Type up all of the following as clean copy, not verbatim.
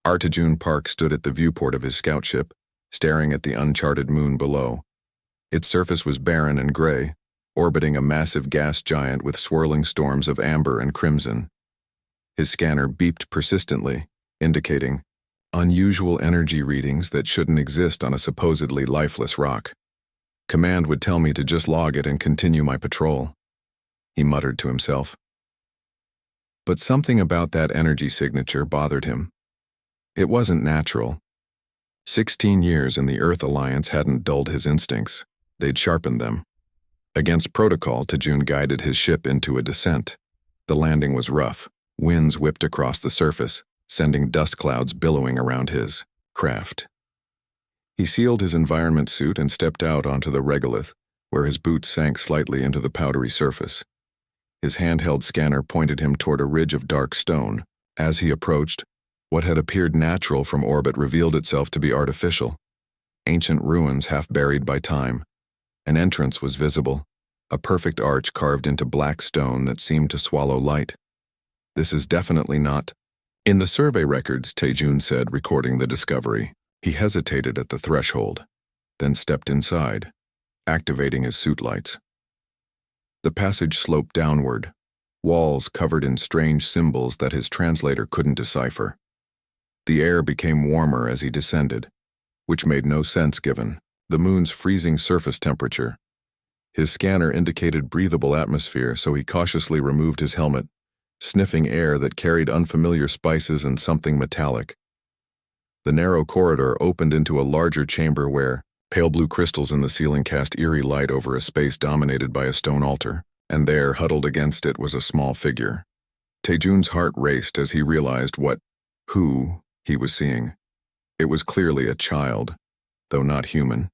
Artajun Park stood at the viewport of his scout ship, staring at the uncharted moon below. Its surface was barren and gray, orbiting a massive gas giant with swirling storms of amber and crimson. His scanner beeped persistently, indicating unusual energy readings that shouldn't exist on a supposedly lifeless rock. Command would tell me to just log it and continue my patrol, he muttered to himself. But something about that energy signature bothered him. It wasn't natural. 16 years in the Earth Alliance hadn't dulled his instincts. They'd sharpened them. Against protocol, Tajun guided his ship into a descent. The landing was rough. Winds whipped across the surface, sending dust clouds billowing around his craft. He sealed his environment suit and stepped out onto the regolith, where his boots sank slightly into the powdery surface. His handheld scanner pointed him toward a ridge of dark stone. As he approached, what had appeared natural from orbit revealed itself to be artificial. Ancient ruins half buried by time. An entrance was visible, a perfect arch carved into black stone that seemed to swallow light. This is definitely not. In the survey records, Tajun said, recording the discovery. He hesitated at the threshold, then stepped inside, activating his suit lights. The passage sloped downward, walls covered in strange symbols that his translator couldn't decipher. The air became warmer as he descended, which made no sense given the moon's freezing surface temperature. His scanner indicated breathable atmosphere, so he cautiously removed his helmet, sniffing air that carried unfamiliar spices and something metallic. The narrow corridor opened into a larger chamber where pale blue crystals in the ceiling cast eerie light over a space dominated by a stone altar, and there, huddled against it, was a small figure. Tajun's heart raced as he realized who he was seeing. It was clearly a child, though not human.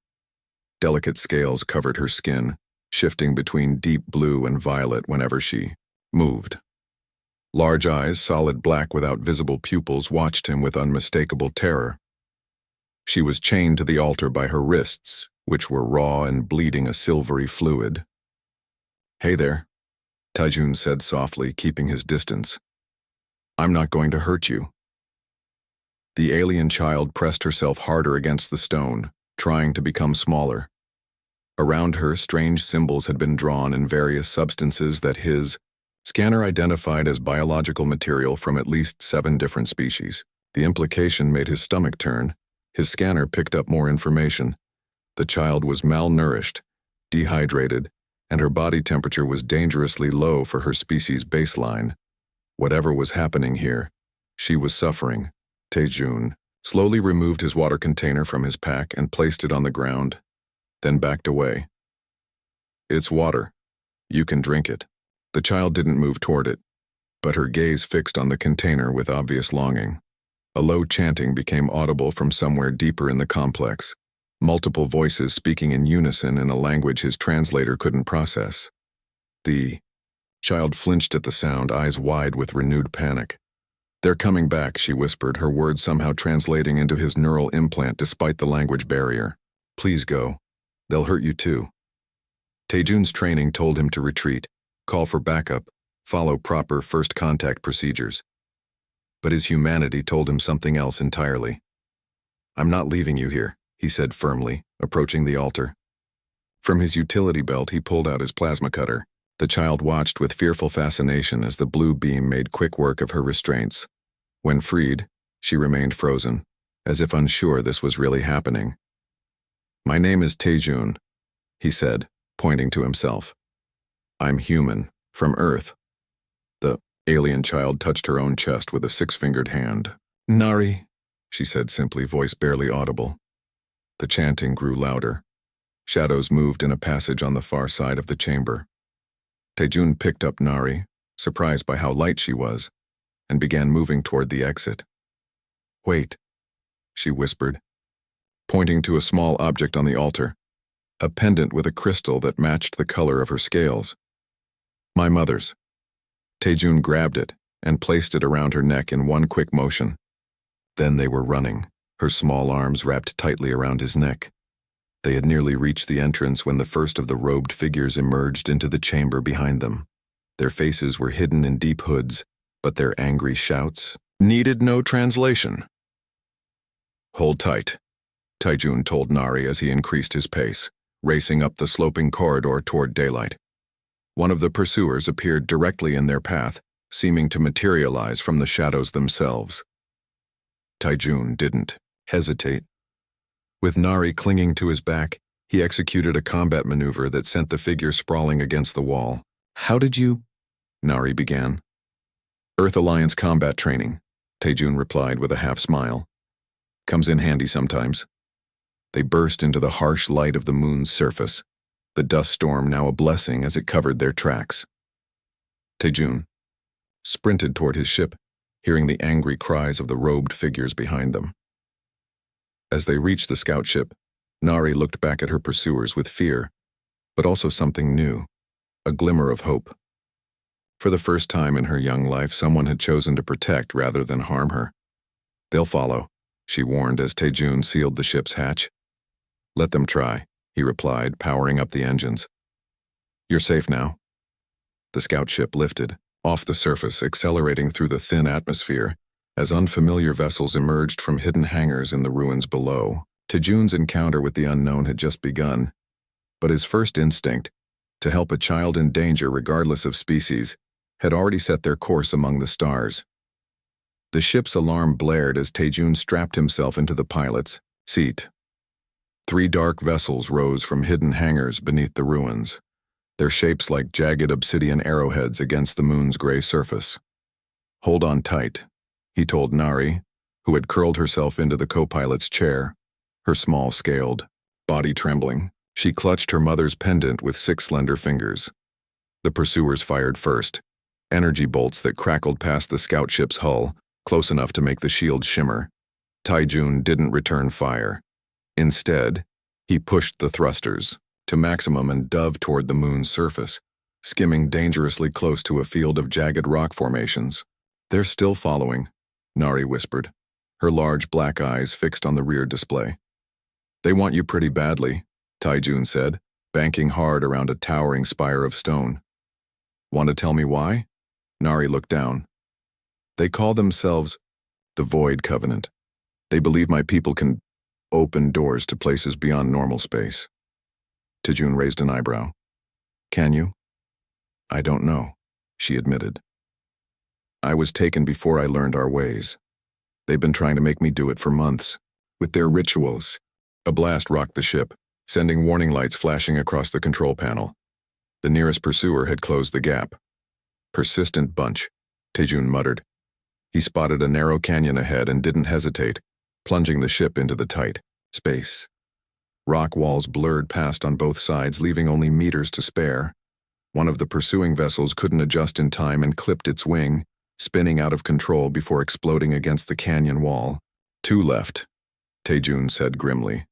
Delicate scales covered her skin, shifting between deep blue and violet whenever she moved. Large eyes, solid black without visible pupils, watched him with unmistakable terror. She was chained to the altar by her wrists, which were raw and bleeding a silvery fluid. "Hey there," Tajun said softly, keeping his distance. "I'm not going to hurt you." The alien child pressed herself harder against the stone, trying to become smaller. Around her, strange symbols had been drawn in various substances that his scanner identified as biological material from at least 7 different species. The implication made his stomach turn. His scanner picked up more information. The child was malnourished, dehydrated, and her body temperature was dangerously low for her species' baseline. Whatever was happening here, she was suffering. Tajun slowly removed his water container from his pack and placed it on the ground, then backed away. "It's water. You can drink it." The child didn't move toward it, but her gaze fixed on the container with obvious longing. A low chanting became audible from somewhere deeper in the complex, multiple voices speaking in unison in a language his translator couldn't process. The child flinched at the sound, eyes wide with renewed panic. "They're coming back," she whispered, her words somehow translating into his neural implant despite the language barrier. "Please go. They'll hurt you too." Tajun's training told him to retreat, call for backup, follow proper first contact procedures. But his humanity told him something else entirely. "I'm not leaving you here," he said firmly, approaching the altar. From his utility belt, he pulled out his plasma cutter. The child watched with fearful fascination as the blue beam made quick work of her restraints. When freed, she remained frozen, as if unsure this was really happening. "My name is Tajun," he said, pointing to himself. "I'm human, from Earth." The alien child touched her own chest with a 6-fingered hand. "Nari," she said simply, voice barely audible. The chanting grew louder. Shadows moved in a passage on the far side of the chamber. Tajun picked up Nari, surprised by how light she was, and began moving toward the exit. "Wait," she whispered, pointing to a small object on the altar, a pendant with a crystal that matched the color of her scales. "My mother's." Tajun grabbed it and placed it around her neck in one quick motion. Then they were running, her small arms wrapped tightly around his neck. They had nearly reached the entrance when the first of the robed figures emerged into the chamber behind them. Their faces were hidden in deep hoods, but their angry shouts needed no translation. Hold tight, Taijun told Nari as he increased his pace, racing up the sloping corridor toward daylight. One of the pursuers appeared directly in their path, seeming to materialize from the shadows themselves. Taijun didn't hesitate. With Nari clinging to his back, he executed a combat maneuver that sent the figure sprawling against the wall. How did you? Nari began. Earth Alliance combat training, Taijun replied with a half-smile. Comes in handy sometimes. They burst into the harsh light of the moon's surface, the dust storm now a blessing as it covered their tracks. Taijun sprinted toward his ship, hearing the angry cries of the robed figures behind them. As they reached the scout ship, Nari looked back at her pursuers with fear, but also something new, a glimmer of hope. For the first time in her young life, someone had chosen to protect rather than harm her. They'll follow, she warned as Taijun sealed the ship's hatch. Let them try, he replied, powering up the engines. You're safe now. The scout ship lifted, off the surface, accelerating through the thin atmosphere, as unfamiliar vessels emerged from hidden hangars in the ruins below. Taijun's encounter with the unknown had just begun, but his first instinct, to help a child in danger regardless of species, had already set their course among the stars. The ship's alarm blared as Taijun strapped himself into the pilot's seat. 3 dark vessels rose from hidden hangars beneath the ruins, their shapes like jagged obsidian arrowheads against the moon's gray surface. Hold on tight, he told Nari, who had curled herself into the co-pilot's chair, her small-scaled body trembling. She clutched her mother's pendant with 6 slender fingers. The pursuers fired first, energy bolts that crackled past the scout ship's hull, close enough to make the shield shimmer. Taijun didn't return fire. Instead, he pushed the thrusters to maximum and dove toward the moon's surface, skimming dangerously close to a field of jagged rock formations. They're still following, Nari whispered, her large black eyes fixed on the rear display. They want you pretty badly, Taijun said, banking hard around a towering spire of stone. Want to tell me why? Nari looked down. They call themselves the Void Covenant. They believe my people can open doors to places beyond normal space. Taijun raised an eyebrow. Can you? I don't know, she admitted. I was taken before I learned our ways. They've been trying to make me do it for months, with their rituals. A blast rocked the ship, sending warning lights flashing across the control panel. The nearest pursuer had closed the gap. Persistent bunch, Taijun muttered. He spotted a narrow canyon ahead and didn't hesitate, plunging the ship into the tight space. Rock walls blurred past on both sides, leaving only meters to spare. One of the pursuing vessels couldn't adjust in time and clipped its wing, spinning out of control before exploding against the canyon wall. 2 left, Taijun said grimly.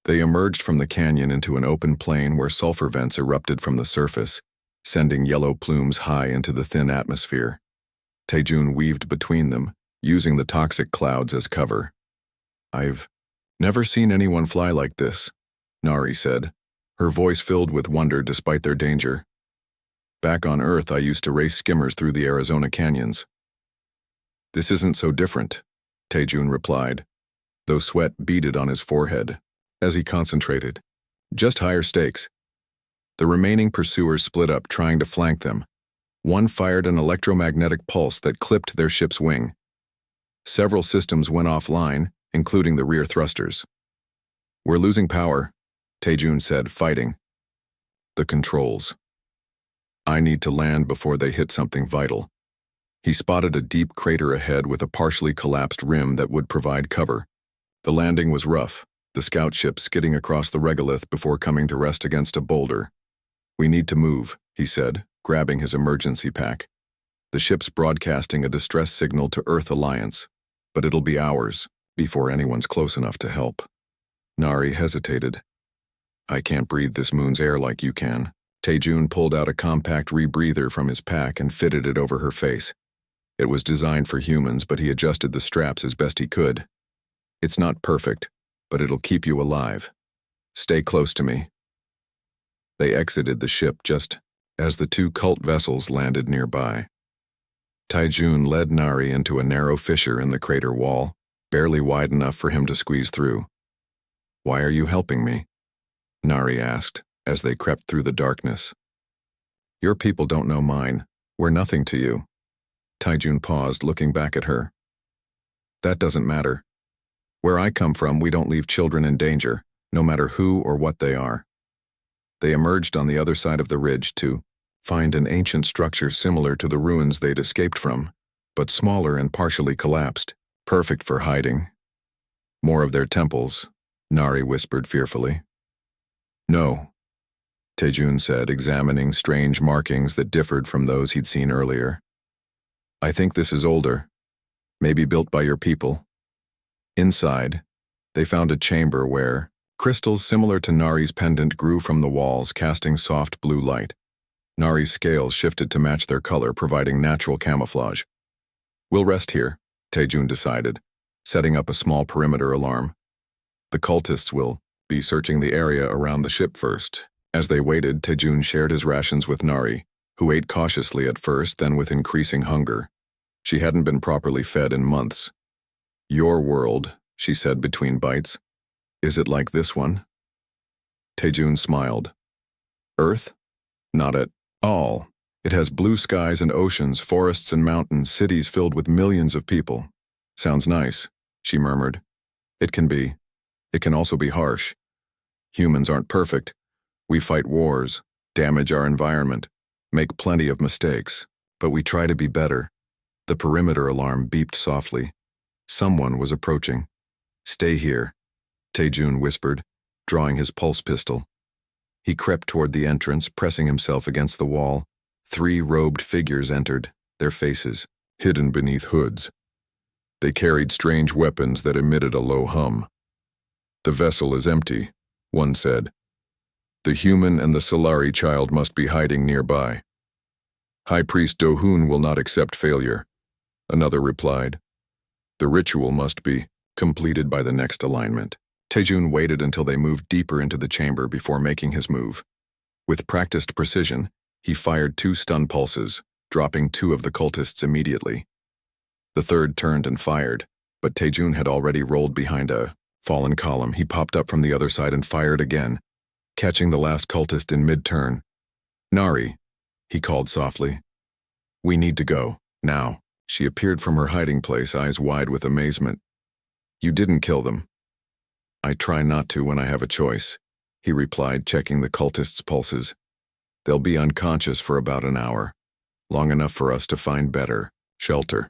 They emerged from the canyon into an open plain where sulfur vents erupted from the surface, sending yellow plumes high into the thin atmosphere. Taijun weaved between them, using the toxic clouds as cover. I've never seen anyone fly like this, Nari said, her voice filled with wonder despite their danger. Back on Earth, I used to race skimmers through the Arizona canyons. This isn't so different, Taijun replied, though sweat beaded on his forehead as he concentrated. Just higher stakes. The remaining pursuers split up, trying to flank them. One fired an electromagnetic pulse that clipped their ship's wing. Several systems went offline, including the rear thrusters. We're losing power, Taijun said, fighting. The controls. I need to land before they hit something vital. He spotted a deep crater ahead with a partially collapsed rim that would provide cover. The landing was rough, the scout ship skidding across the regolith before coming to rest against a boulder. We need to move, he said, grabbing his emergency pack. The ship's broadcasting a distress signal to Earth Alliance, but it'll be hours before anyone's close enough to help. Nari hesitated. I can't breathe this moon's air like you can. Taijun pulled out a compact rebreather from his pack and fitted it over her face. It was designed for humans, but he adjusted the straps as best he could. It's not perfect, but it'll keep you alive. Stay close to me. They exited the ship just as the 2 cult vessels landed nearby. Taijun led Nari into a narrow fissure in the crater wall, barely wide enough for him to squeeze through. "Why are you helping me?" Nari asked, as they crept through the darkness. "Your people don't know mine. We're nothing to you." Taijun paused, looking back at her. "That doesn't matter. Where I come from, we don't leave children in danger, no matter who or what they are." They emerged on the other side of the ridge to find an ancient structure similar to the ruins they'd escaped from, but smaller and partially collapsed, perfect for hiding. "More of their temples," Nari whispered fearfully. "No," Taijun said, examining strange markings that differed from those he'd seen earlier. "I think this is older, maybe built by your people." Inside, they found a chamber where crystals similar to Nari's pendant grew from the walls, casting soft blue light. Nari's scales shifted to match their color, providing natural camouflage. "We'll rest here," Taijun decided, setting up a small perimeter alarm. "The cultists will be searching the area around the ship first." As they waited, Taijun shared his rations with Nari, who ate cautiously at first, then with increasing hunger. She hadn't been properly fed in months. "Your world," she said between bites. "Is it like this one?" Taijun smiled. "Earth? Not at all. It has blue skies and oceans, forests and mountains, cities filled with millions of people." "Sounds nice," she murmured. "It can be. It can also be harsh. Humans aren't perfect. We fight wars, damage our environment, make plenty of mistakes, but we try to be better." The perimeter alarm beeped softly. Someone was approaching. "Stay here," Taijun whispered, drawing his pulse pistol. He crept toward the entrance, pressing himself against the wall. 3 robed figures entered, their faces hidden beneath hoods. They carried strange weapons that emitted a low hum. "The vessel is empty," one said. "The human and the Solari child must be hiding nearby. High Priest Dohun will not accept failure," another replied. "The ritual must be completed by the next alignment." Taijun waited until they moved deeper into the chamber before making his move. With practiced precision, he fired 2 stun pulses, dropping 2 of the cultists immediately. The third turned and fired, but Taijun had already rolled behind a fallen column. He popped up from the other side and fired again, catching the last cultist in mid-turn. "Nari," he called softly. "We need to go, now." She appeared from her hiding place, eyes wide with amazement. "You didn't kill them." "I try not to when I have a choice," he replied, checking the cultists' pulses. "They'll be unconscious for about an hour, long enough for us to find better shelter."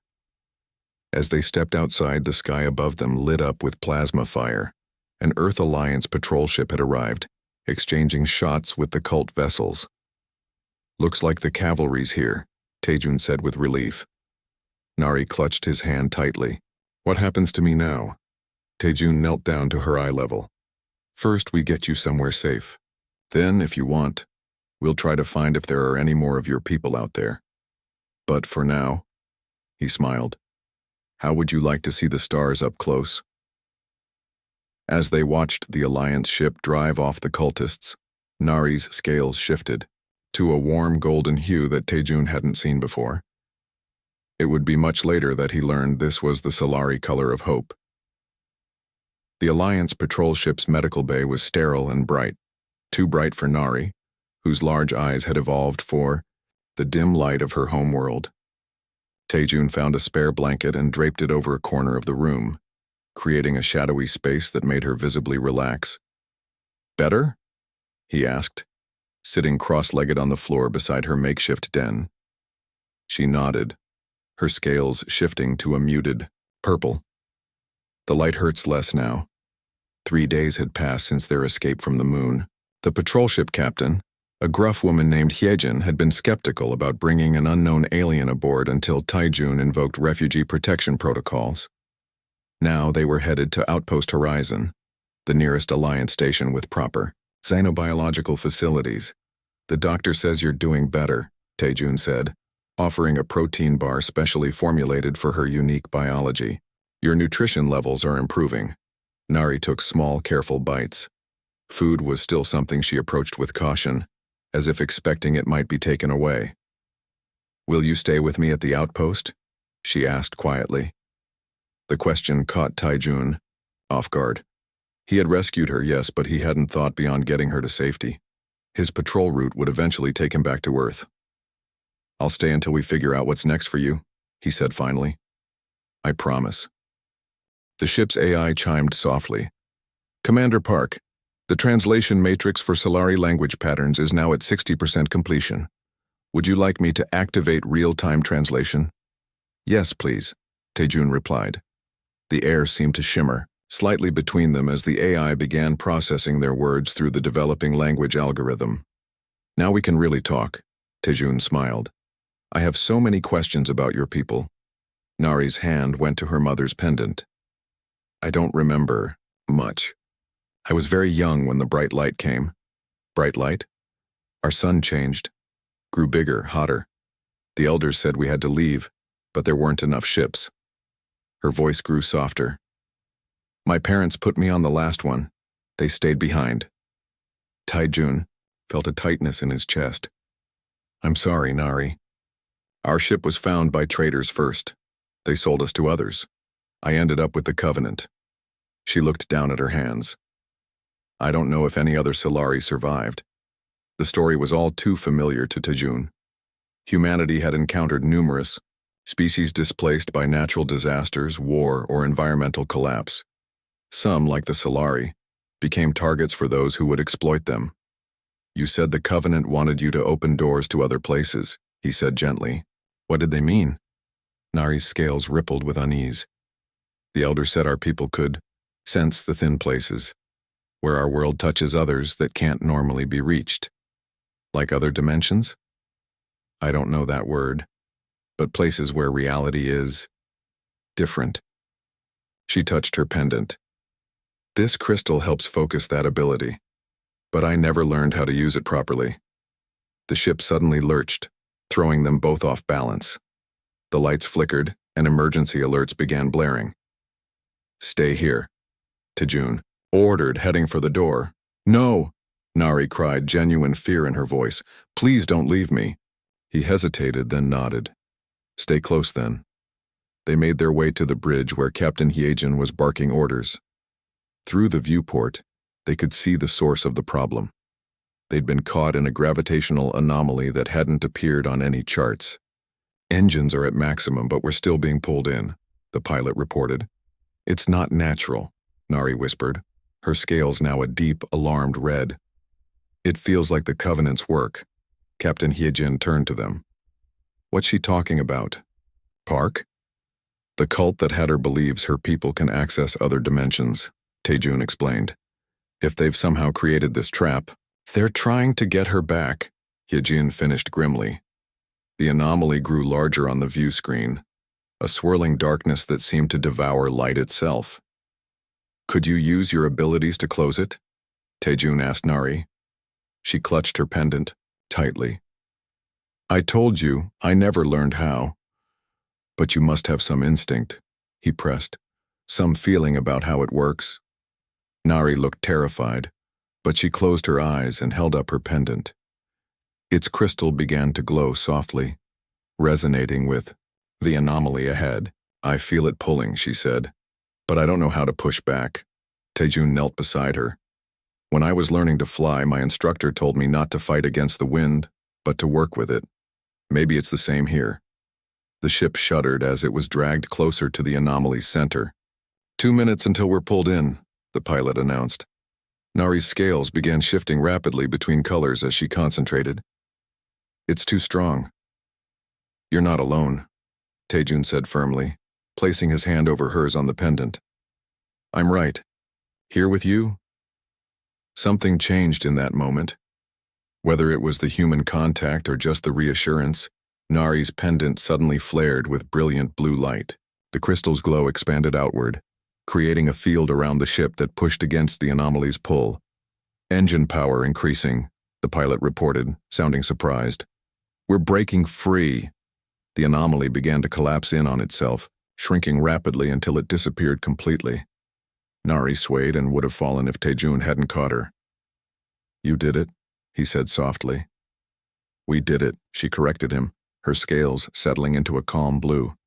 As they stepped outside, the sky above them lit up with plasma fire. An Earth Alliance patrol ship had arrived, exchanging shots with the cult vessels. "Looks like the cavalry's here," Taijun said with relief. Nari clutched his hand tightly. "What happens to me now?" Taijun knelt down to her eye level. "First, we get you somewhere safe. Then, if you want, we'll try to find if there are any more of your people out there. But for now," he smiled, "how would you like to see the stars up close?" As they watched the Alliance ship drive off the cultists, Nari's scales shifted to a warm golden hue that Taijun hadn't seen before. It would be much later that he learned this was the Solari color of hope. The Alliance patrol ship's medical bay was sterile and bright, too bright for Nari, whose large eyes had evolved for the dim light of her homeworld. Taijun found a spare blanket and draped it over a corner of the room, creating a shadowy space that made her visibly relax. "Better?" he asked, sitting cross-legged on the floor beside her makeshift den. She nodded, her scales shifting to a muted purple. "The light hurts less now." 3 days had passed since their escape from the moon. The patrol ship captain, a gruff woman named Hyejin, had been skeptical about bringing an unknown alien aboard until Taijun invoked refugee protection protocols. Now they were headed to Outpost Horizon, the nearest Alliance station with proper xenobiological facilities. "The doctor says you're doing better," Taijun said, offering a protein bar specially formulated for her unique biology. "Your nutrition levels are improving." Nari took small, careful bites. Food was still something she approached with caution, as if expecting it might be taken away. "Will you stay with me at the outpost?" she asked quietly. The question caught Taijun off guard. He had rescued her, yes, but he hadn't thought beyond getting her to safety. His patrol route would eventually take him back to Earth. "I'll stay until we figure out what's next for you," he said finally. "I promise." The ship's AI chimed softly. "Commander Park, the translation matrix for Solari language patterns is now at 60% completion. Would you like me to activate real-time translation?" "Yes, please," Taejun replied. The air seemed to shimmer slightly between them as the AI began processing their words through the developing language algorithm. "Now we can really talk," Taejun smiled. "I have so many questions about your people." Nari's hand went to her mother's pendant. "I don't remember much. I was very young when the bright light came." "Bright light?" "Our sun changed. Grew bigger, hotter. The elders said we had to leave, but there weren't enough ships." Her voice grew softer. "My parents put me on the last one. They stayed behind." Taijun felt a tightness in his chest. "I'm sorry, Nari. Our ship was found by traders first. They sold us to others. I ended up with the Covenant." She looked down at her hands. "I don't know if any other Solari survived." The story was all too familiar to Taijun. Humanity had encountered numerous species displaced by natural disasters, war, or environmental collapse. Some, like the Solari, became targets for those who would exploit them. "You said the Covenant wanted you to open doors to other places," he said gently. "What did they mean?" Nari's scales rippled with unease. "The Elder said our people could sense the thin places, where our world touches others that can't normally be reached. Like other dimensions? I don't know that word, but places where reality is different." She touched her pendant. "This crystal helps focus that ability, but I never learned how to use it properly." The ship suddenly lurched, throwing them both off balance. The lights flickered, and emergency alerts began blaring. "Stay here," Taejun ordered, heading for the door. "No!" Nari cried, genuine fear in her voice. "Please don't leave me." He hesitated, then nodded. "Stay close, then." They made their way to the bridge where Captain Hyejin was barking orders. Through the viewport, they could see the source of the problem. They'd been caught in a gravitational anomaly that hadn't appeared on any charts. "Engines are at maximum, but we're still being pulled in," the pilot reported. "It's not natural," Nari whispered, her scales now a deep, alarmed red. "It feels like the Covenant's work." Captain Hyejin turned to them. "What's she talking about?" "Park?" "The cult that had her believes her people can access other dimensions," Taejun explained. "If they've somehow created this trap, they're trying to get her back," Hyejin finished grimly. The anomaly grew larger on the view screen, a swirling darkness that seemed to devour light itself. "Could you use your abilities to close it?" Taejun asked Nari. She clutched her pendant tightly. "I told you, I never learned how." "But you must have some instinct," he pressed, "some feeling about how it works." Nari looked terrified, but she closed her eyes and held up her pendant. Its crystal began to glow softly, resonating with the anomaly ahead. "I feel it pulling," she said, "but I don't know how to push back." Taejun knelt beside her. "When I was learning to fly, my instructor told me not to fight against the wind, but to work with it. Maybe it's the same here." The ship shuddered as it was dragged closer to the anomaly's center. "2 minutes until we're pulled in," the pilot announced. Nari's scales began shifting rapidly between colors as she concentrated. "It's too strong." "You're not alone," Taejun said firmly, placing his hand over hers on the pendant. "I'm right. Here with you?" Something changed in that moment. Whether it was the human contact or just the reassurance, Nari's pendant suddenly flared with brilliant blue light. The crystal's glow expanded outward, creating a field around the ship that pushed against the anomaly's pull. "Engine power increasing," the pilot reported, sounding surprised. "We're breaking free." The anomaly began to collapse in on itself, shrinking rapidly until it disappeared completely. Nari swayed and would have fallen if Taejun hadn't caught her. "You did it," he said softly. "We did it," she corrected him, her scales settling into a calm blue.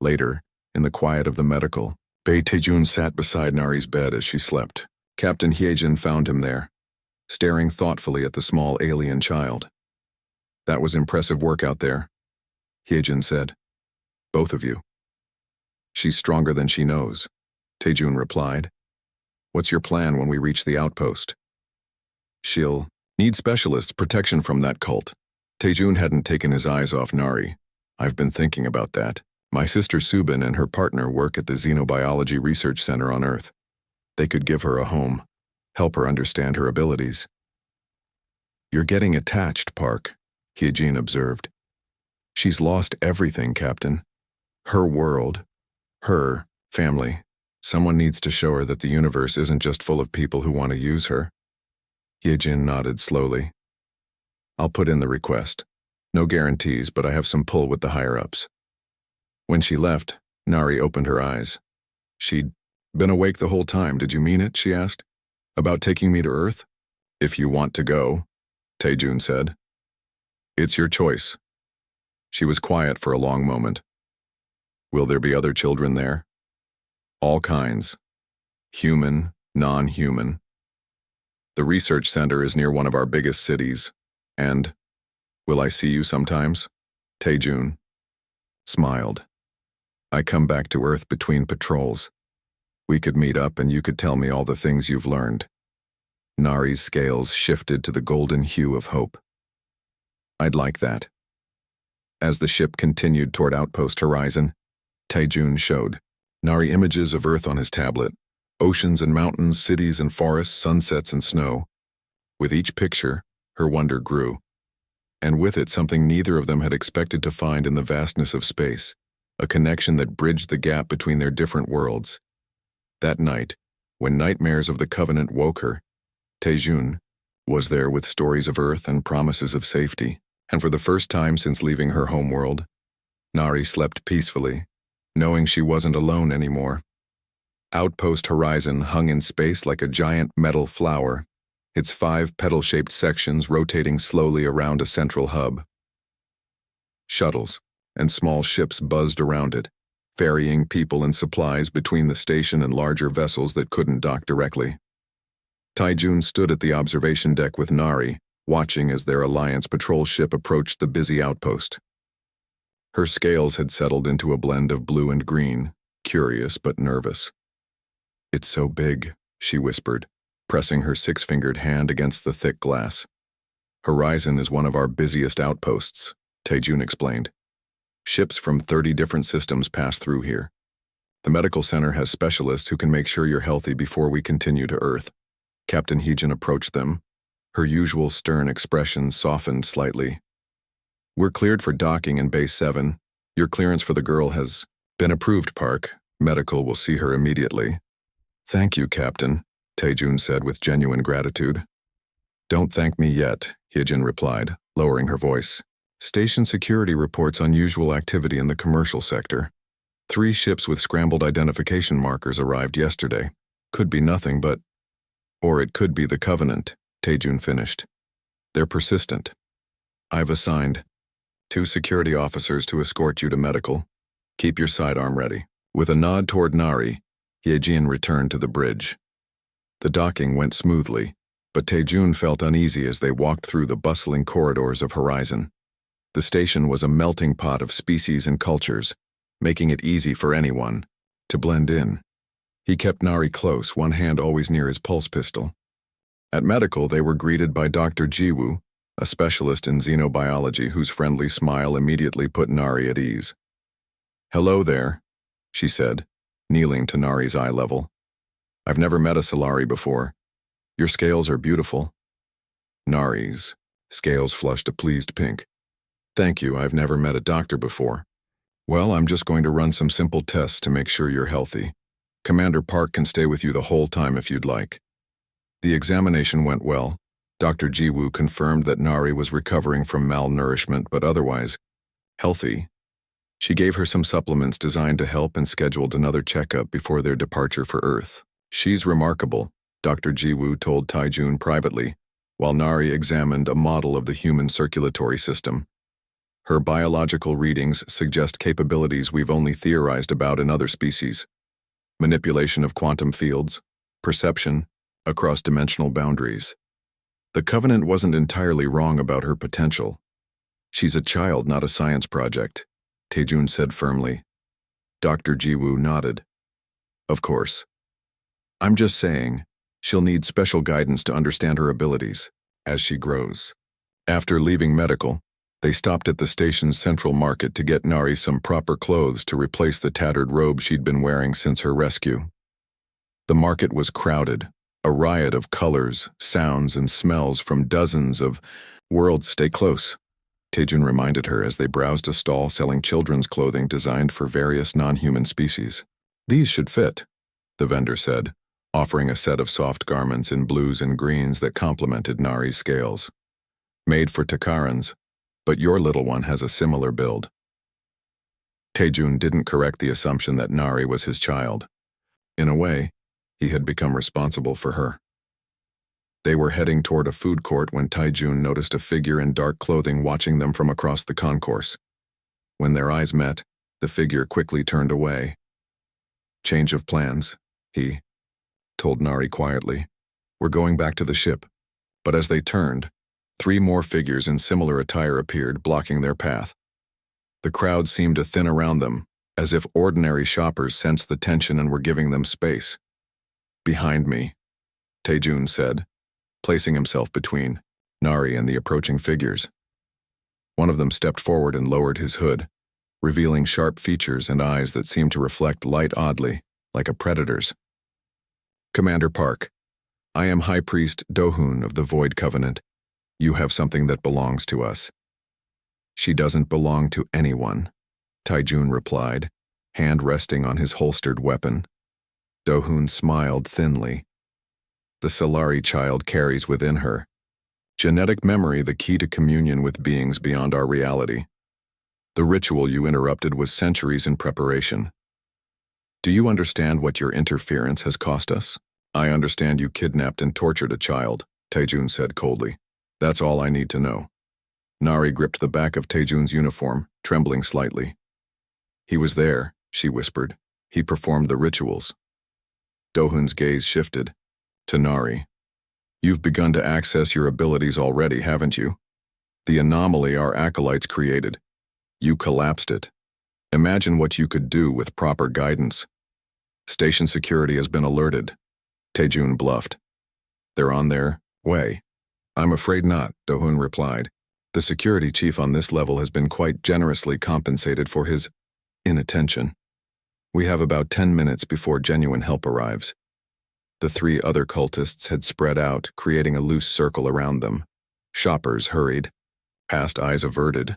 Later, in the quiet of the medical bay. Taejun sat beside Nari's bed as she slept. Captain Hyejin found him there, staring thoughtfully at the small alien child. "That was impressive work out there," Hyejin said. "Both of you." "She's stronger than she knows," Taejun replied. "What's your plan when we reach the outpost?" "She'll need specialists' protection from that cult." Taejun hadn't taken his eyes off Nari. "I've been thinking about that. My sister Subin and her partner work at the Xenobiology Research Center on Earth. They could give her a home, help her understand her abilities." "You're getting attached, Park," Hyejin observed. "She's lost everything, Captain. Her world, her family. Someone needs to show her that the universe isn't just full of people who want to use her." Hyejin nodded slowly. "I'll put in the request. No guarantees, but I have some pull with the higher-ups." When she left, Nari opened her eyes. "She'd been awake the whole time. Did you mean it?" she asked. "About taking me to Earth?" "If you want to go," Taejun said. "It's your choice." She was quiet for a long moment. "Will there be other children there?" "All kinds. Human, non-human. The research center is near one of our biggest cities. And, will I see you sometimes?" Taejun smiled. "I come back to Earth between patrols. We could meet up and you could tell me all the things you've learned." Nari's scales shifted to the golden hue of hope. "I'd like that." As the ship continued toward Outpost Horizon, Taejun showed Nari images of Earth on his tablet, oceans and mountains, cities and forests, sunsets and snow. With each picture, her wonder grew, and with it something neither of them had expected to find in the vastness of space, a connection that bridged the gap between their different worlds. That night, when nightmares of the Covenant woke her, Taejun was there with stories of Earth and promises of safety, and for the first time since leaving her homeworld, Nari slept peacefully, knowing she wasn't alone anymore. Outpost Horizon hung in space like a giant metal flower, its 5 petal-shaped sections rotating slowly around a central hub. Shuttles and small ships buzzed around it, ferrying people and supplies between the station and larger vessels that couldn't dock directly. Taejun stood at the observation deck with Nari, watching as their Alliance patrol ship approached the busy outpost. Her scales had settled into a blend of blue and green, curious but nervous. "It's so big," she whispered, pressing her 6-fingered hand against the thick glass. "Horizon is one of our busiest outposts," Taejun explained. "Ships from 30 different systems pass through here. The medical center has specialists who can make sure you're healthy before we continue to Earth." Captain Hyejin approached them. Her usual stern expression softened slightly. "We're cleared for docking in Base 7. Your clearance for the girl has been approved, Park. Medical will see her immediately." "Thank you, Captain," Taejun said with genuine gratitude. "Don't thank me yet," Hyejin replied, lowering her voice. "Station security reports unusual activity in the commercial sector. 3 ships with scrambled identification markers arrived yesterday. Could be nothing but... Or it could be the Covenant," Taejun finished. "They're persistent. I've assigned 2 security officers to escort you to medical. Keep your sidearm ready." With a nod toward Nari, Hyejin returned to the bridge. The docking went smoothly, but Taejun felt uneasy as they walked through the bustling corridors of Horizon. The station was a melting pot of species and cultures, making it easy for anyone to blend in. He kept Nari close, one hand always near his pulse pistol. At medical, they were greeted by Dr. Jiwoo, a specialist in xenobiology whose friendly smile immediately put Nari at ease. "Hello there," she said, kneeling to Nari's eye level. "I've never met a Solari before. Your scales are beautiful." Nari's scales flushed a pleased pink. "Thank you, I've never met a doctor before. Well, I'm just going to run some simple tests to make sure you're healthy. Commander Park can stay with you the whole time if you'd like." The examination went well. Dr. Jiwoo confirmed that Nari was recovering from malnourishment but otherwise healthy. She gave her some supplements designed to help and scheduled another checkup before their departure for Earth. "She's remarkable," Dr. Jiwoo told Taejun privately, while Nari examined a model of the human circulatory system. Her biological readings suggest capabilities we've only theorized about in other species. Manipulation of quantum fields, perception, across dimensional boundaries. The Covenant wasn't entirely wrong about her potential. She's a child, not a science project, Taejun said firmly. Dr. Jiwoo nodded. Of course. I'm just saying, she'll need special guidance to understand her abilities as she grows. After leaving medical, they stopped at the station's central market to get Nari some proper clothes to replace the tattered robe she'd been wearing since her rescue. The market was crowded, a riot of colors, sounds, and smells from dozens of worlds. Stay close, Taejun reminded her as they browsed a stall selling children's clothing designed for various non-human species. These should fit, the vendor said, offering a set of soft garments in blues and greens that complemented Nari's scales. Made for Takarans, but your little one has a similar build. Taejun didn't correct the assumption that Nari was his child. In a way, he had become responsible for her. They were heading toward a food court when Taejun noticed a figure in dark clothing watching them from across the concourse. When their eyes met, the figure quickly turned away. Change of plans, he told Nari quietly. We're going back to the ship. But as they turned, 3 more figures in similar attire appeared, blocking their path. The crowd seemed to thin around them, as if ordinary shoppers sensed the tension and were giving them space. Behind me, Taejun said, placing himself between Nari and the approaching figures. One of them stepped forward and lowered his hood, revealing sharp features and eyes that seemed to reflect light oddly, like a predator's. Commander Park, I am High Priest Dohun of the Void Covenant. You have something that belongs to us. She doesn't belong to anyone, Taejun replied, hand resting on his holstered weapon. Dohun smiled thinly. The Solari child carries within her genetic memory, the key to communion with beings beyond our reality. The ritual you interrupted was centuries in preparation. Do you understand what your interference has cost us? I understand you kidnapped and tortured a child, Taejun said coldly. That's all I need to know. Nari gripped the back of Taejun's uniform, trembling slightly. He was there, she whispered. He performed the rituals. Dohun's gaze shifted to Nari. You've begun to access your abilities already, haven't you? The anomaly our acolytes created. You collapsed it. Imagine what you could do with proper guidance. Station security has been alerted, Taejun bluffed. They're on their way. I'm afraid not, Dohun replied. The security chief on this level has been quite generously compensated for his inattention. We have about 10 minutes before genuine help arrives. The 3 other cultists had spread out, creating a loose circle around them. Shoppers hurried, past eyes averted,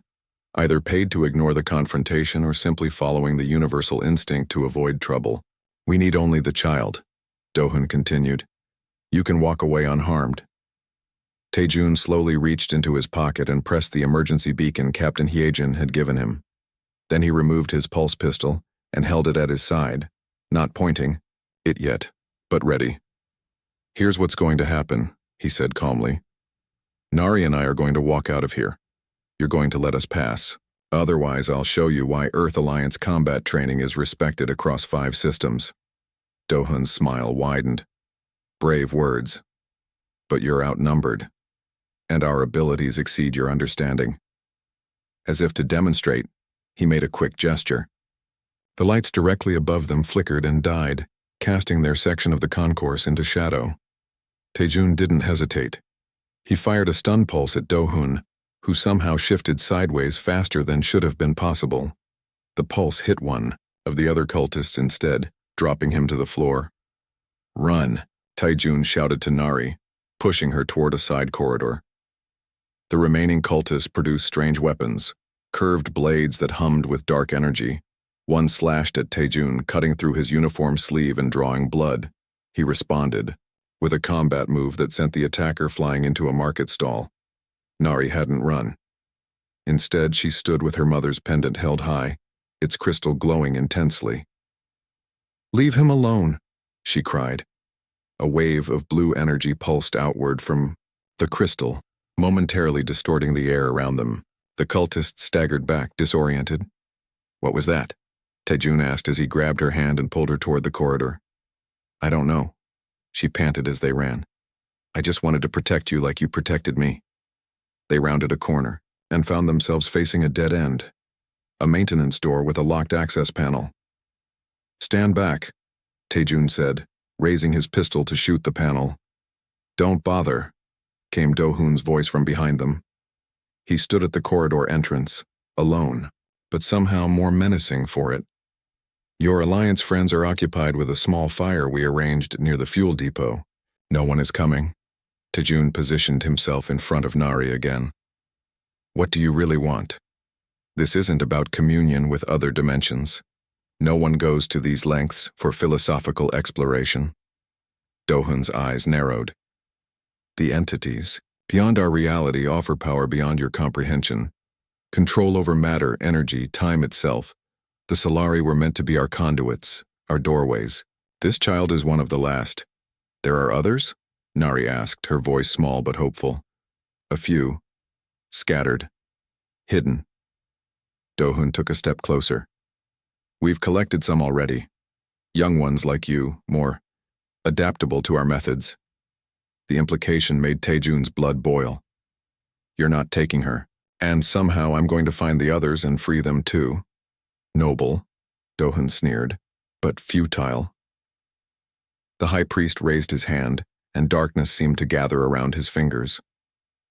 either paid to ignore the confrontation or simply following the universal instinct to avoid trouble. We need only the child, Dohun continued. You can walk away unharmed. Taejun slowly reached into his pocket and pressed the emergency beacon Captain Hyejin had given him. Then he removed his pulse pistol and held it at his side, not pointing it yet, but ready. Here's what's going to happen, he said calmly. Nari and I are going to walk out of here. You're going to let us pass. Otherwise, I'll show you why Earth Alliance combat training is respected across 5 systems. Dohun's smile widened. Brave words. But you're outnumbered, and our abilities exceed your understanding. As if to demonstrate, he made a quick gesture. The lights directly above them flickered and died, casting their section of the concourse into shadow. Taejun didn't hesitate. He fired a stun pulse at Dohun, who somehow shifted sideways faster than should have been possible. The pulse hit one of the other cultists instead, dropping him to the floor. Run, Taejun shouted to Nari, pushing her toward a side corridor. The remaining cultists produced strange weapons, curved blades that hummed with dark energy. One slashed at Taejun, cutting through his uniform sleeve and drawing blood. He responded, with a combat move that sent the attacker flying into a market stall. Nari hadn't run. Instead, she stood with her mother's pendant held high, its crystal glowing intensely. Leave him alone, she cried. A wave of blue energy pulsed outward from the crystal, momentarily distorting the air around them. The cultist staggered back, disoriented. What was that? Taejun asked as he grabbed her hand and pulled her toward the corridor. I don't know, she panted as they ran. I just wanted to protect you like you protected me. They rounded a corner and found themselves facing a dead end. A maintenance door with a locked access panel. Stand back, Taejun said, raising his pistol to shoot the panel. Don't bother, came Do-hoon's voice from behind them. He stood at the corridor entrance, alone, but somehow more menacing for it. Your Alliance friends are occupied with a small fire we arranged near the fuel depot. No one is coming. Taejun positioned himself in front of Nari again. What do you really want? This isn't about communion with other dimensions. No one goes to these lengths for philosophical exploration. Do-hoon's eyes narrowed. The entities, beyond our reality, offer power beyond your comprehension. Control over matter, energy, time itself. The Solari were meant to be our conduits, our doorways. This child is one of the last. There are others? Nari asked, her voice small but hopeful. A few. Scattered. Hidden. Do-hoon took a step closer. We've collected some already. Young ones like you, more adaptable to our methods. The implication made Taejun's blood boil. You're not taking her, and somehow I'm going to find the others and free them too. Noble, Do-hoon sneered, but futile. The high priest raised his hand, and darkness seemed to gather around his fingers.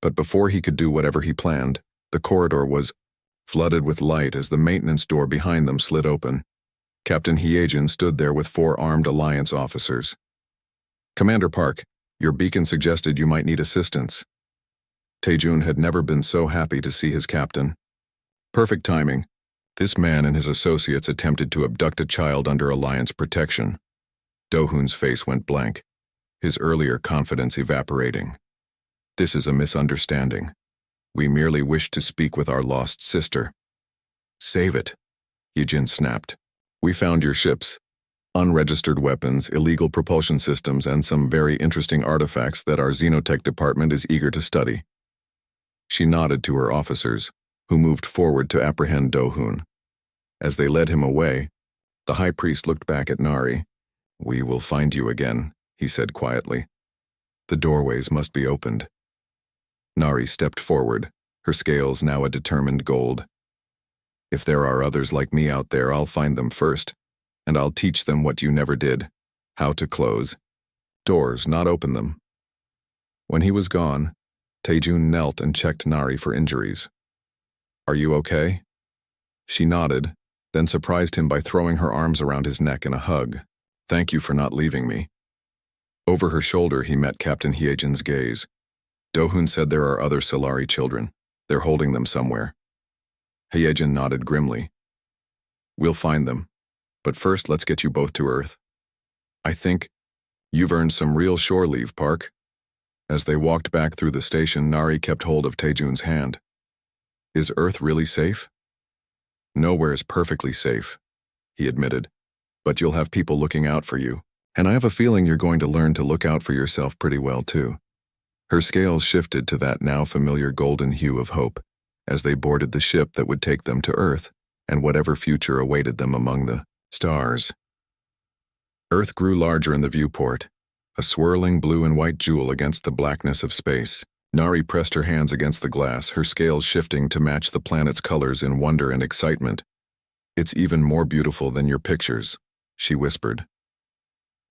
But before he could do whatever he planned, the corridor was flooded with light as the maintenance door behind them slid open. Captain Hyejin stood there with 4 armed Alliance officers. Commander Park, your beacon suggested you might need assistance. Taejun had never been so happy to see his captain. Perfect timing. This man and his associates attempted to abduct a child under Alliance protection. Do-hoon's face went blank, his earlier confidence evaporating. This is a misunderstanding. We merely wish to speak with our lost sister. Save it, Hyejin snapped. We found your ships, unregistered weapons, illegal propulsion systems, and some very interesting artifacts that our Xenotech department is eager to study. She nodded to her officers, who moved forward to apprehend Do-hoon. As they led him away, the high priest looked back at Nari. We will find you again, he said quietly. The doorways must be opened. Nari stepped forward, her scales now a determined gold. If there are others like me out there, I'll find them first, and I'll teach them what you never did, how to close doors, not open them. When he was gone, Taejun knelt and checked Nari for injuries. Are you okay? She nodded, then surprised him by throwing her arms around his neck in a hug. Thank you for not leaving me. Over her shoulder, he met Captain Hyejin's gaze. Do-hoon said there are other Solari children. They're holding them somewhere. Hyejin nodded grimly. We'll find them, but first let's get you both to Earth. I think you've earned some real shore leave, Park. As they walked back through the station, Nari kept hold of Taejun's hand. Is Earth really safe? Nowhere's perfectly safe, he admitted, but you'll have people looking out for you, and I have a feeling you're going to learn to look out for yourself pretty well too. Her scales shifted to that now familiar golden hue of hope as they boarded the ship that would take them to Earth and whatever future awaited them among the stars. Earth grew larger in the viewport, a swirling blue and white jewel against the blackness of space. Nari pressed her hands against the glass, her scales shifting to match the planet's colors in wonder and excitement. It's even more beautiful than your pictures, she whispered.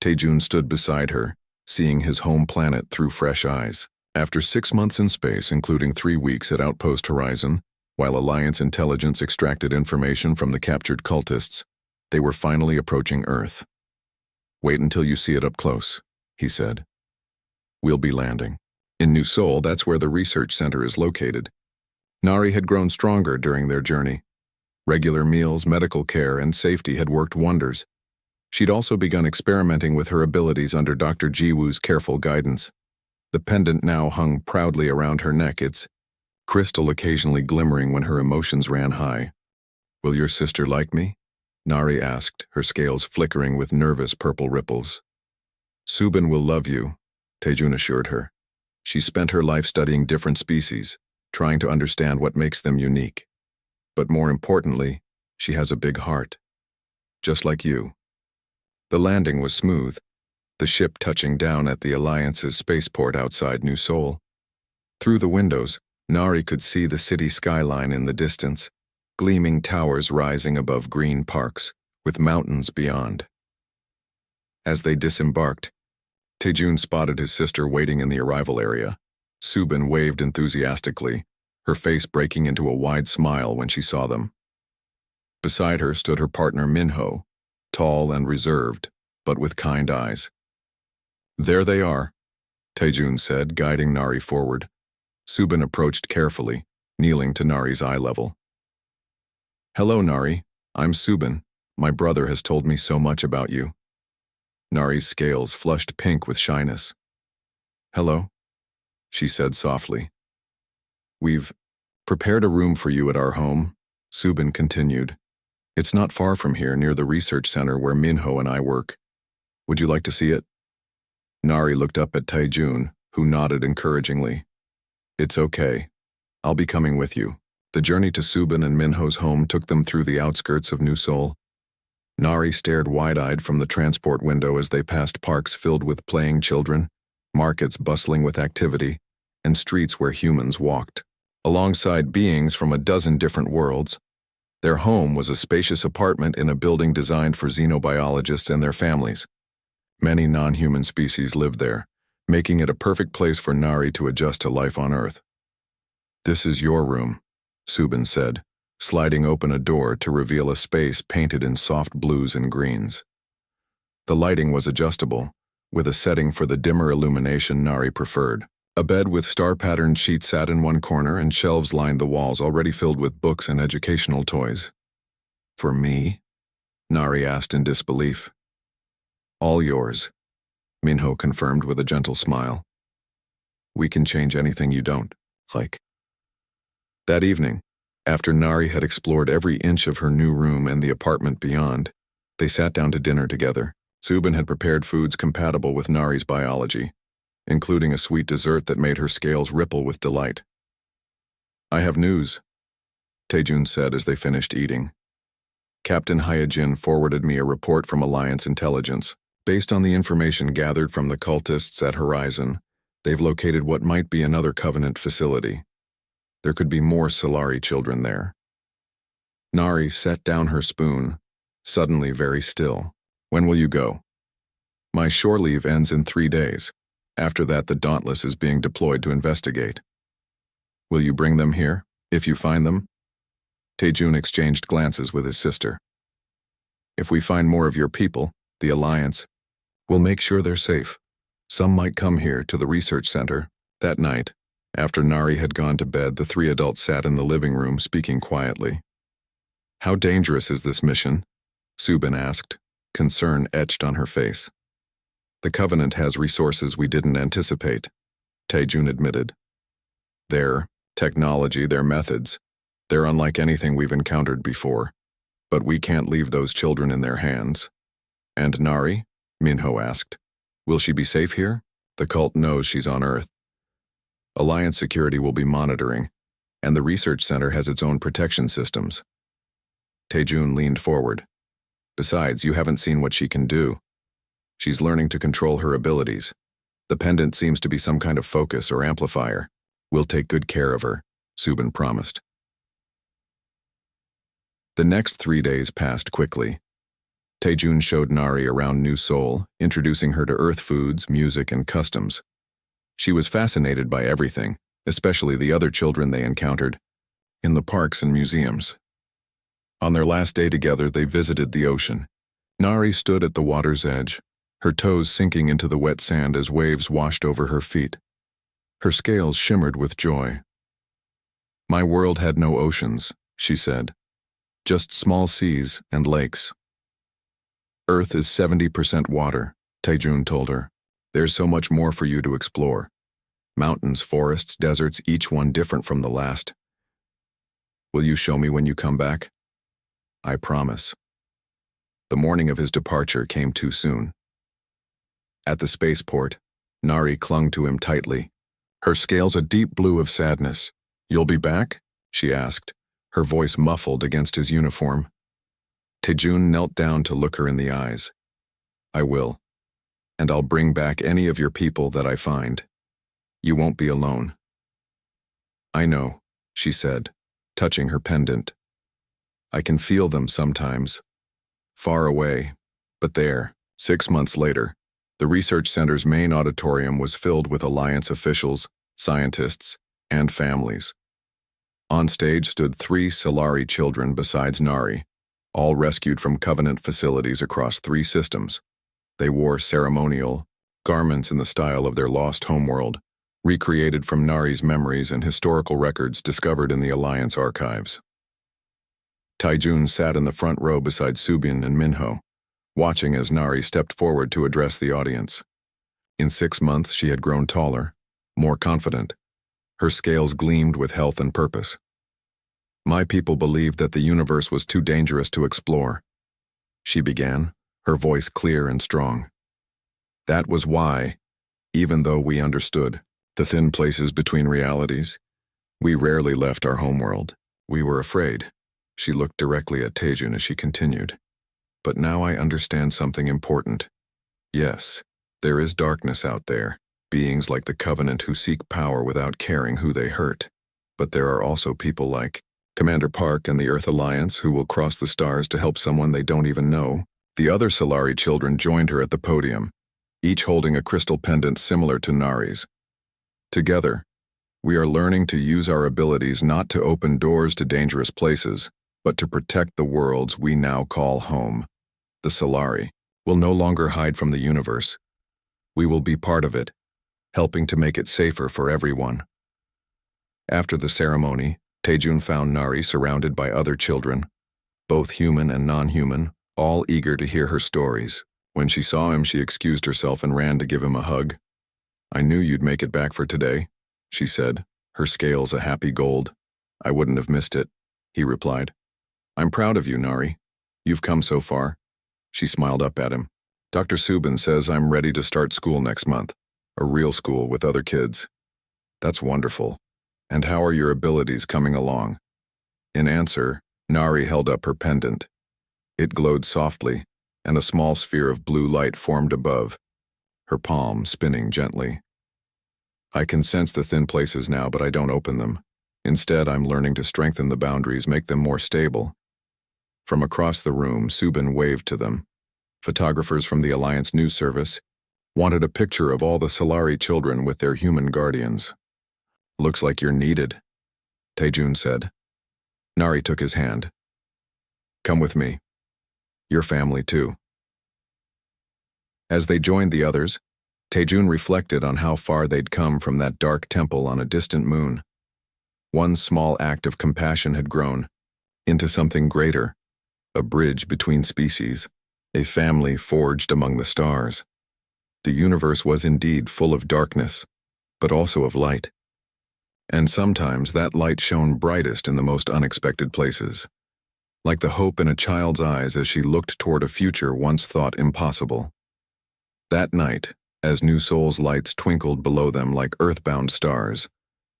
Taejun stood beside her, seeing his home planet through fresh eyes. After 6 months in space, including 3 weeks at Outpost Horizon, while Alliance intelligence extracted information from the captured cultists, they were finally approaching Earth. Wait until you see it up close, he said. We'll be landing. In New Seoul, that's where the research center is located. Nari had grown stronger during their journey. Regular meals, medical care, and safety had worked wonders. She'd also begun experimenting with her abilities under Dr. Jiwoo's careful guidance. The pendant now hung proudly around her neck, its crystal occasionally glimmering when her emotions ran high. Will your sister like me? Nari asked, her scales flickering with nervous purple ripples. Subin will love you, Taejun assured her. She spent her life studying different species, trying to understand what makes them unique. But more importantly, she has a big heart. Just like you. The landing was smooth, the ship touching down at the Alliance's spaceport outside New Seoul. Through the windows, Nari could see the city skyline in the distance, gleaming towers rising above green parks, with mountains beyond. As they disembarked, Taejun spotted his sister waiting in the arrival area. Subin waved enthusiastically, her face breaking into a wide smile when she saw them. Beside her stood her partner Minho, tall and reserved, but with kind eyes. "There they are," Taejun said, guiding Nari forward. Subin approached carefully, kneeling to Nari's eye level. "Hello, Nari. I'm Subin. My brother has told me so much about you." Nari's scales flushed pink with shyness. "Hello," she said softly. "We've prepared a room for you at our home," Subin continued. "It's not far from here, near the research center where Minho and I work. Would you like to see it?" Nari looked up at Taejun, who nodded encouragingly. "It's okay. I'll be coming with you." The journey to Subin and Minho's home took them through the outskirts of New Seoul. Nari stared wide-eyed from the transport window as they passed parks filled with playing children, markets bustling with activity, and streets where humans walked. Alongside beings from a dozen different worlds, their home was a spacious apartment in a building designed for xenobiologists and their families. Many non-human species lived there, making it a perfect place for Nari to adjust to life on Earth. "This is your room," Subin said, sliding open a door to reveal a space painted in soft blues and greens. The lighting was adjustable, with a setting for the dimmer illumination Nari preferred. A bed with star-patterned sheets sat in one corner and shelves lined the walls already filled with books and educational toys. "For me?" Nari asked in disbelief. "All yours," Minho confirmed with a gentle smile. "We can change anything you don't like." That evening, after Nari had explored every inch of her new room and the apartment beyond, they sat down to dinner together. Subin had prepared foods compatible with Nari's biology, including a sweet dessert that made her scales ripple with delight. "I have news," Taejun said as they finished eating. "Captain Hyojin forwarded me a report from Alliance Intelligence. Based on the information gathered from the cultists at Horizon, they've located what might be another Covenant facility. There could be more Solari children there." Nari set down her spoon, suddenly very still. "When will you go?" "My shore leave ends in 3 days. After that, the Dauntless is being deployed to investigate." "Will you bring them here, if you find them?" Taejun exchanged glances with his sister. "If we find more of your people, the Alliance, we'll make sure they're safe. Some might come here to the research center." That night, after Nari had gone to bed, the 3 adults sat in the living room speaking quietly. "How dangerous is this mission?" Subin asked, concern etched on her face. "The Covenant has resources we didn't anticipate," Taejun admitted. "Their technology, their methods, they're unlike anything we've encountered before. But we can't leave those children in their hands." "And Nari?" Minho asked. "Will she be safe here? The cult knows she's on Earth. Alliance security will be monitoring, and the research center has its own protection systems." Taejun leaned forward. "Besides, you haven't seen what she can do. She's learning to control her abilities. The pendant seems to be some kind of focus or amplifier. We'll take good care of her," Subin promised. The next 3 days passed quickly. Taejun showed Nari around New Seoul, introducing her to Earth foods, music, and customs. She was fascinated by everything, especially the other children they encountered, in the parks and museums. On their last day together, they visited the ocean. Nari stood at the water's edge, her toes sinking into the wet sand as waves washed over her feet. Her scales shimmered with joy. "My world had no oceans," she said. "Just small seas and lakes." "Earth is 70% water," Taejun told her. "There's so much more for you to explore. Mountains, forests, deserts, each one different from the last. Will you show me when you come back?" "I promise." The morning of his departure came too soon. At the spaceport, Nari clung to him tightly, her scales a deep blue of sadness, You'll be back? She asked, her voice muffled against his uniform. Taejun knelt down to look her in the eyes. I will. And I'll bring back any of your people that I find. You won't be alone. I know, she said, touching her pendant. I can feel them sometimes. Far away, but there. 6 months later, the research center's main auditorium was filled with Alliance officials, scientists, and families. On stage stood 3 Solari children besides Nari, all rescued from Covenant facilities across 3 systems. They wore ceremonial garments in the style of their lost homeworld, recreated from Nari's memories and historical records discovered in the Alliance archives. Taejun sat in the front row beside Subin and Minho, watching as Nari stepped forward to address the audience. In 6 months, she had grown taller, more confident. Her scales gleamed with health and purpose. My people believed that the universe was too dangerous to explore. She began, her voice clear and strong. That was why, even though we understood the thin places between realities, we rarely left our homeworld. We were afraid. She looked directly at Taejun as she continued. But now I understand something important. Yes, there is darkness out there, beings like the Covenant who seek power without caring who they hurt. But there are also people like Commander Park and the Earth Alliance who will cross the stars to help someone they don't even know. The other Solari children joined her at the podium, each holding a crystal pendant similar to Nari's. Together, we are learning to use our abilities not to open doors to dangerous places, but to protect the worlds we now call home. The Solari will no longer hide from the universe. We will be part of it, helping to make it safer for everyone. After the ceremony, Taejun found Nari surrounded by other children, both human and non-human, all eager to hear her stories. When she saw him, she excused herself and ran to give him a hug. I knew you'd make it back for today, she said, her scales a happy gold. I wouldn't have missed it, he replied. I'm proud of you, Nari. You've come so far. She smiled up at him. Dr. Subin says I'm ready to start school next month, a real school with other kids. That's wonderful. And how are your abilities coming along? In answer, Nari held up her pendant. It glowed softly, and a small sphere of blue light formed above, her palm spinning gently. I can sense the thin places now, but I don't open them. Instead, I'm learning to strengthen the boundaries, make them more stable. From across the room, Subin waved to them. Photographers from the Alliance News Service wanted a picture of all the Solari children with their human guardians. Looks like you're needed, Taejun said. Nari took his hand. Come with me. Your family, too. As they joined the others, Taejun reflected on how far they'd come from that dark temple on a distant moon. One small act of compassion had grown into something greater, a bridge between species, a family forged among the stars. The universe was indeed full of darkness, but also of light. And sometimes that light shone brightest in the most unexpected places, like the hope in a child's eyes as she looked toward a future once thought impossible. That night, as New Soul's lights twinkled below them like earthbound stars,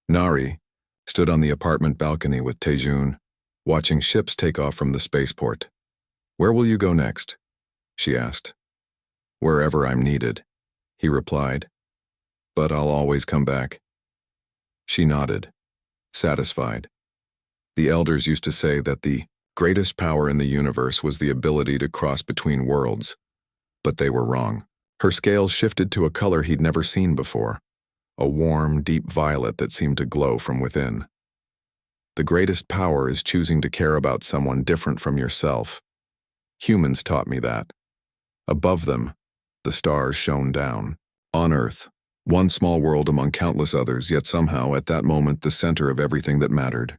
Nari stood on the apartment balcony with Taejun, watching ships take off from the spaceport. Where will you go next? She asked. Wherever I'm needed, he replied. But I'll always come back. She nodded, satisfied. The elders used to say that the greatest power in the universe was the ability to cross between worlds, but they were wrong. Her scales shifted to a color he'd never seen before, a warm, deep violet that seemed to glow from within. The greatest power is choosing to care about someone different from yourself. Humans taught me that. Above them, the stars shone down. On Earth, one small world among countless others, yet somehow, at that moment, the center of everything that mattered.